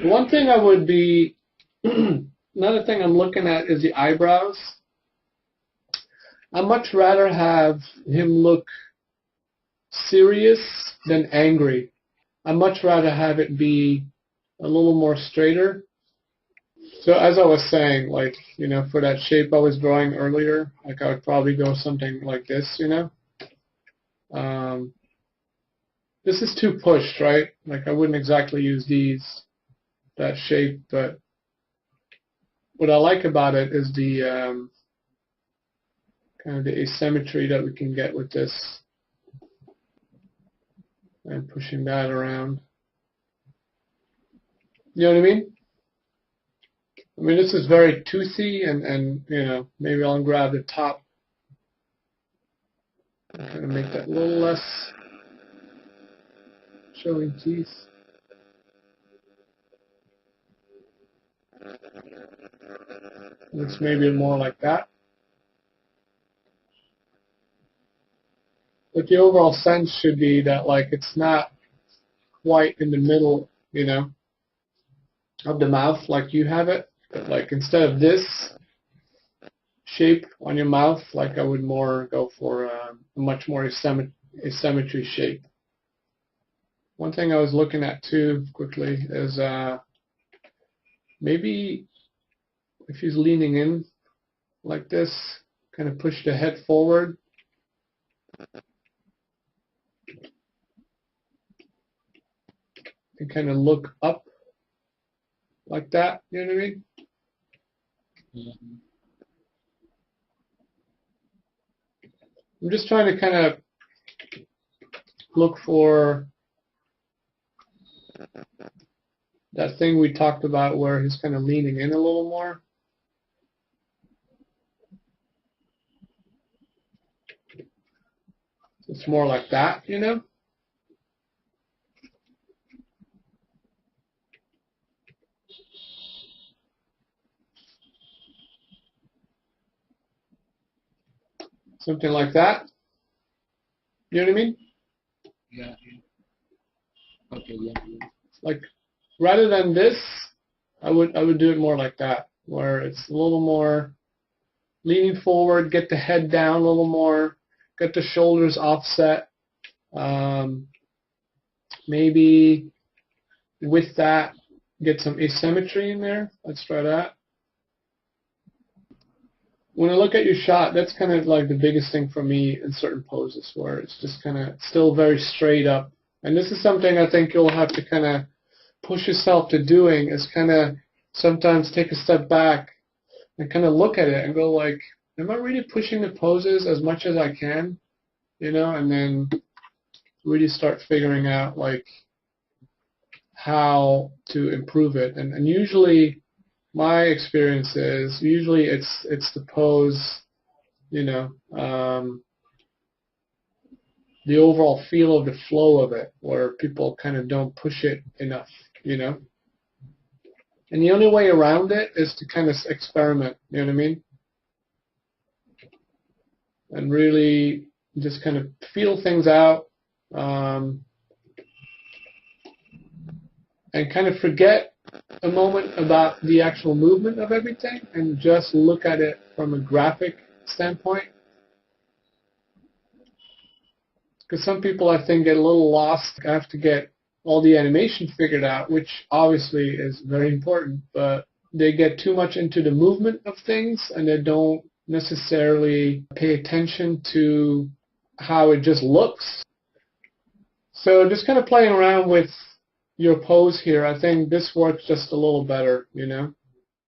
One thing I would be, another thing I'm looking at is the eyebrows. I'd much rather have him look serious than angry. I'd much rather have it be a little more straighter. So as I was saying, like, for that shape I was drawing earlier, like I would probably go something like this. This is too pushed, right? Like I wouldn't exactly use that shape, but what I like about it is the kind of the asymmetry that we can get with this and pushing that around. You know what I mean? I mean, this is very toothy, and maybe I'll grab the top and make that a little less showing teeth. Looks maybe more like that. But the overall sense should be that, like, it's not quite in the middle, of the mouth like you have it. But, like, instead of this shape on your mouth, like, I would more go for a much more asymmetry shape. One thing I was looking at, too, quickly, is maybe if he's leaning in like this, kind of push the head forward. And kind of look up like that, you know what I mean? Mm-hmm. I'm just trying to kind of look for that thing we talked about where he's kind of leaning in a little more. It's more like that, Something like that. You know what I mean? Yeah. Okay. Yeah. Like, rather than this, I would do it more like that, where it's a little more leaning forward, get the head down a little more, get the shoulders offset. Maybe with that, get some asymmetry in there. Let's try that. When I look at your shot, that's kind of like the biggest thing for me in certain poses, where it's just kind of still very straight up. And this is something I think you'll have to kind of push yourself to doing, is kind of sometimes take a step back and kind of look at it and go like, am I really pushing the poses as much as I can? And then really start figuring out like how to improve it. And usually my experience is it's the pose, the overall feel of the flow of it, where people kind of don't push it enough, And the only way around it is to kind of experiment, you know what I mean? And really just kind of feel things out, and kind of forget a moment about the actual movement of everything and just look at it from a graphic standpoint. Because some people, I think, get a little lost. I have to get all the animation figured out, which obviously is very important, but they get too much into the movement of things and they don't necessarily pay attention to how it just looks. So just kind of playing around with your pose here, I think this works just a little better,